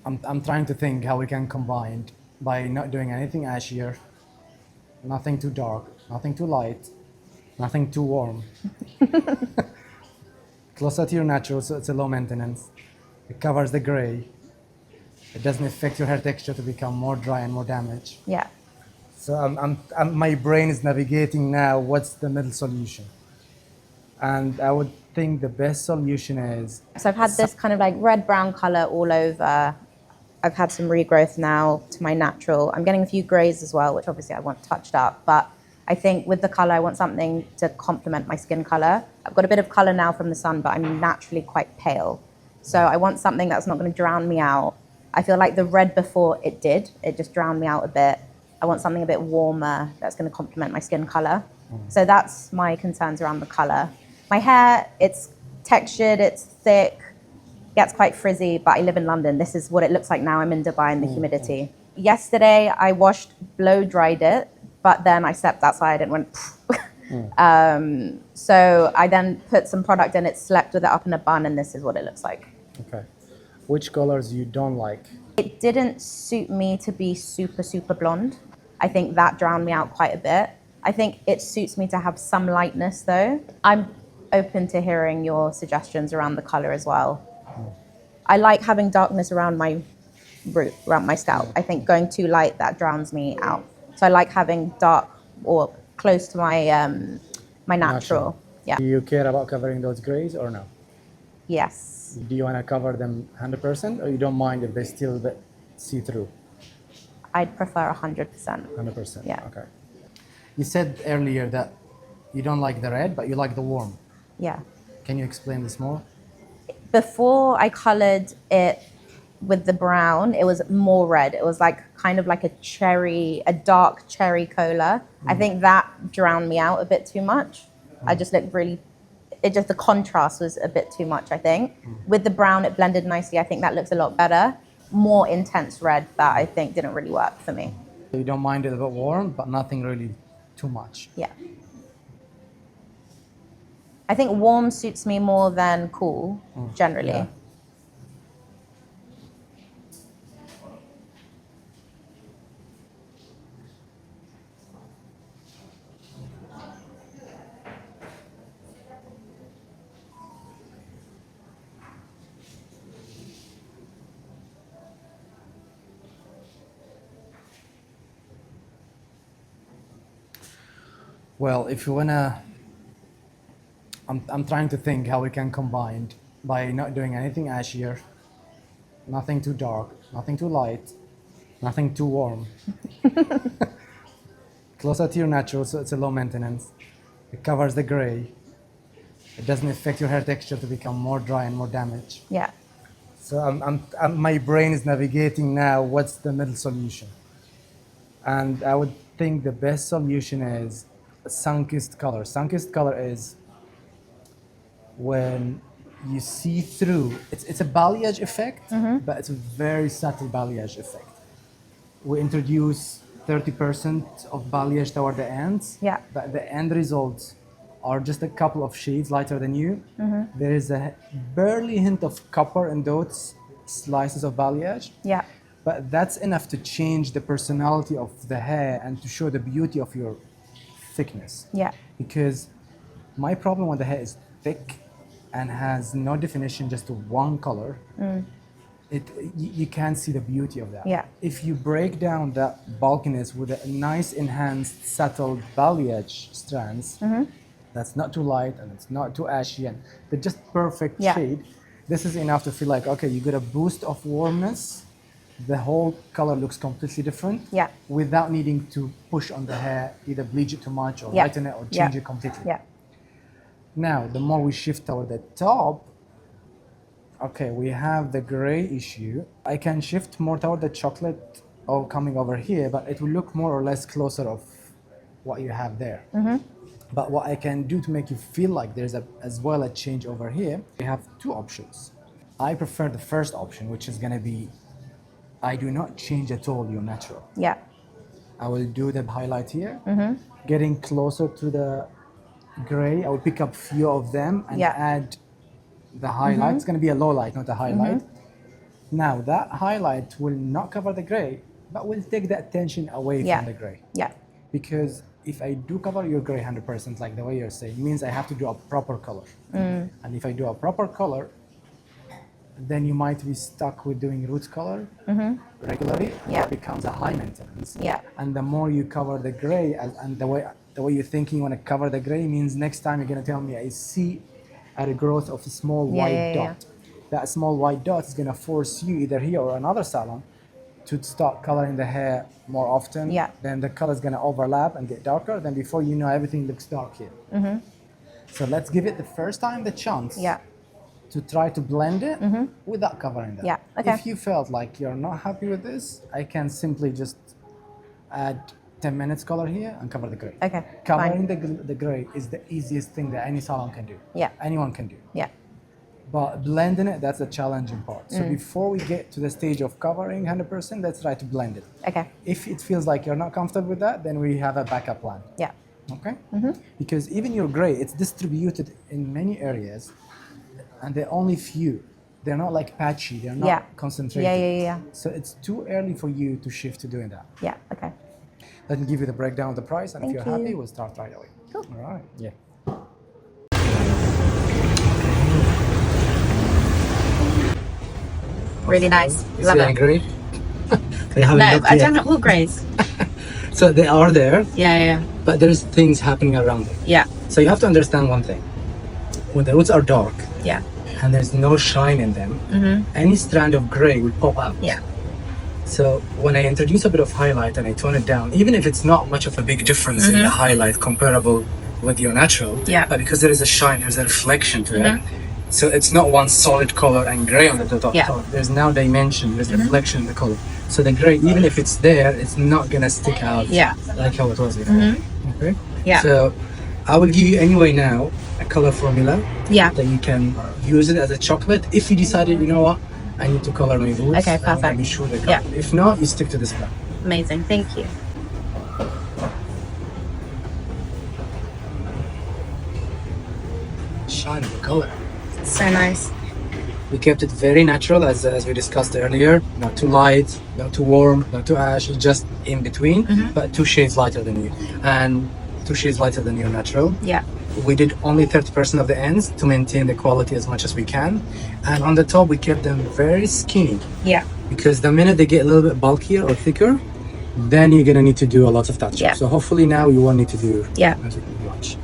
I'm trying to think how we can combine by not doing anything ashier, nothing too dark, nothing too light, nothing too warm. Closer to your natural, so it's a low maintenance. It covers the gray. It doesn't affect your hair texture to become more dry and more damaged. Yeah. So my brain is navigating now what's the middle solution. And I would think the best solution is So I've had this kind of like red-brown color all over. I've had some regrowth now to my natural. I'm getting a few grays as well, which obviously I want touched up. But I think with the color, I want something to complement my skin color. I've got a bit of color now from the sun, but I'm naturally quite pale. So I want something that's not going to drown me out. I feel like the red before it just drowned me out a bit. I want something a bit warmer that's going to complement my skin color. So that's my concerns around the color. My hair, it's textured, it's thick, gets quite frizzy, but I live in London. This is what it looks like now. I'm in Dubai in the humidity. Yesterday, I blow dried it, but then I stepped outside and went, so I then put some product in it, slept with it up in a bun, and this is what it looks like. okay. Which colors you don't like? It didn't suit me to be super, super blonde. I think that drowned me out quite a bit. I think it suits me to have some lightness though. I'm open to hearing your suggestions around the color as well. I like having darkness around my root, around my scalp. I think going too light, that drowns me out. So I like having dark or close to my natural. Yeah. Do you care about covering those grays or no? Yes. Do you want to cover them 100% or you don't mind if they still a bit see-through? I'd prefer 100%. 100%. Yeah. Okay. You said earlier that you don't like the red, but you like the warm. Yeah. Can you explain this more? Before I colored it with the brown, it was more red. It was like kind of like a dark cherry cola. I think that drowned me out a bit too much. I just looked the contrast was a bit too much, I think. With the brown, it blended nicely. I think that looks a lot better. More intense red that I think didn't really work for me. You don't mind it a bit warm, but nothing really too much. Yeah. I think warm suits me more than cool, generally. Yeah. Well, if you wanna, I'm trying to think how we can combine by not doing anything ashier, nothing too dark, nothing too light, nothing too warm. Closer to your natural, so it's a low maintenance. It covers the gray. It doesn't affect your hair texture to become more dry and more damaged. Yeah. So my brain is navigating now what's the middle solution. And I would think the best solution is Sunkissed color. Sunkissed color is when you see through, it's a balayage effect, but it's a very subtle balayage effect. We introduce 30% of balayage toward the ends, Yeah. but the end results are just a couple of shades lighter than you. There is a barely hint of copper in those slices of balayage. Yeah. But that's enough to change the personality of the hair and to show the beauty of your thickness. Yeah. Because my problem with the hair is thick and has no definition, just one color. You can't see the beauty of that. Yeah. If you break down that bulkiness with a nice enhanced subtle balayage strands, that's not too light and it's not too ashy and they're just perfect Yeah. shade, this is enough to feel like, okay, you get a boost of warmness. The whole color looks completely different. Yeah. Without needing to push on the hair, either bleach it too much or Yeah. lighten it or change it completely. Yeah. Now, the more we shift toward the top, okay, we have the gray issue. I can shift more toward the chocolate or coming over here, but it will look more or less closer of what you have there. But what I can do to make you feel like there's as well a change over here, we have two options. I prefer the first option, which is gonna be, I do not change at all your natural. Yeah. I will do the highlight here, getting closer to the gray. I will pick up few of them and Yeah. add the highlight. It's going to be a low light, not a highlight. Now that highlight will not cover the gray, but will take the attention away Yeah. from the gray. Yeah. Because if I do cover your gray 100%, like the way you're saying, means I have to do a proper color. And if I do a proper color, then you might be stuck with doing root color regularly. Yeah. It becomes a high maintenance. Yeah. And the more you cover the gray, and the way you're thinking you want to cover the gray means next time you're going to tell me I see a growth of a small white dot. That small white dot is going to force you either here or another salon to start coloring the hair more often. Yeah. Then the color is going to overlap and get darker. Then before you know, everything looks dark here. So let's give it the first time the chance to try to blend it without covering that. Yeah, okay. If you felt like you're not happy with this, I can simply just add 10 minutes color here and cover the gray. Okay, Covering the gray is the easiest thing that any salon can do. Yeah. Anyone can do. Yeah. But blending it, that's the challenging part. So before we get to the stage of covering 100%, let's try to blend it. Okay. If it feels like you're not comfortable with that, then we have a backup plan. Yeah. Okay? Because even your gray, it's distributed in many areas, and they're only few. They're not like patchy, they're not concentrated. Yeah. So it's too early for you to shift to doing that. Yeah. Okay. Let me give you the breakdown of the price, and if you're Thank you. happy, we'll start right away. Cool. All right. Yeah. Really nice. You Love see it. that gray? They haven't No, looked I yet. don't know. All greys. So they are there, Yeah. but there's things happening around them. Yeah. So you have to understand one thing. When the roots are dark Yeah. and there's no shine in them, any strand of gray will pop out. Yeah. So when I introduce a bit of highlight and I tone it down, even if it's not much of a big difference in the highlight comparable with your natural, Yeah. but because there is a shine, there's a reflection to it. So it's not one solid color and gray on the top. Yeah. There's now dimension, there's reflection in the color. So the gray, even if it's there, it's not gonna stick out Yeah. like how it was before. Okay? Yeah. So I will give you anyway now a color formula Yeah. that you can use it as a chocolate if you decided, you know what, I need to color my roots. Okay, I wanna perfect. be sure they Yeah. color. If not, you stick to this plan. Amazing. Thank you. Shine of the color. So nice. We kept it very natural as we discussed earlier. Not too light, not too warm, not too ash, just in between, but 2 shades lighter than you. And 2 shades lighter than your natural. Yeah. We did only 30% of the ends to maintain the quality as much as we can. And on the top, we kept them very skinny Yeah. because the minute they get a little bit bulkier or thicker, then you're gonna need to do a lot of touch. Yeah. So hopefully now you won't need to do Yeah. much.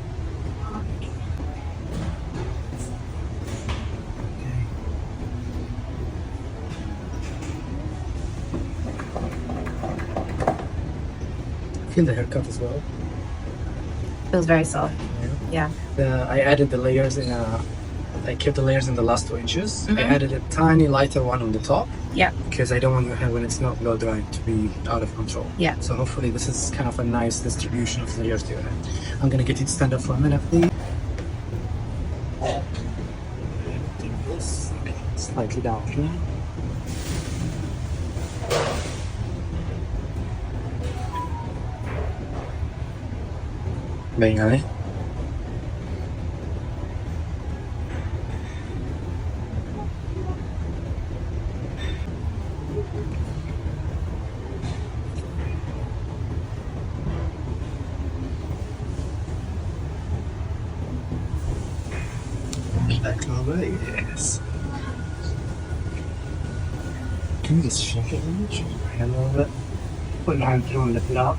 Feel the haircut as well. Feels very soft. Yeah. I added the layers I kept the layers in the last 2 inches. I added a tiny lighter one on the top Yeah. because I don't want your hair when it's not blow dry to be out of control. Yeah. So hopefully this is kind of a nice distribution of layers to your hair. I'm gonna get you to stand up for a minute, please. Take this slightly down here. Bem, né? Back over, yes. Can you just shake it? Shake your hand a little bit. Put your hand through and lift it up.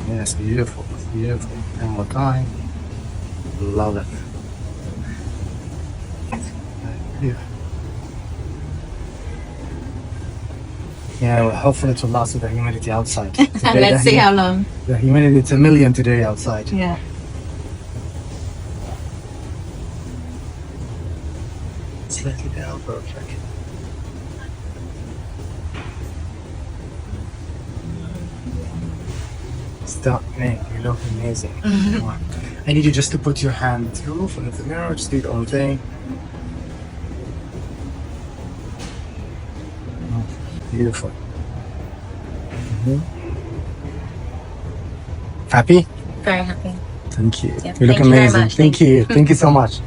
Yes, beautiful, beautiful. One more time. Love it. Beautiful. Yeah, well, hopefully it will last with the humidity outside. Today, Let's see how long. The humidity, it's 1,000,000 today outside. Yeah. Slightly down, perfect. Stop, man, you look amazing. Come on. I need you just to put your hand through in front of the mirror, just do your own thing. Beautiful. Happy? Very happy. Thank you. Yeah, You look thank you very amazing. much. Thank you. Thank you so much.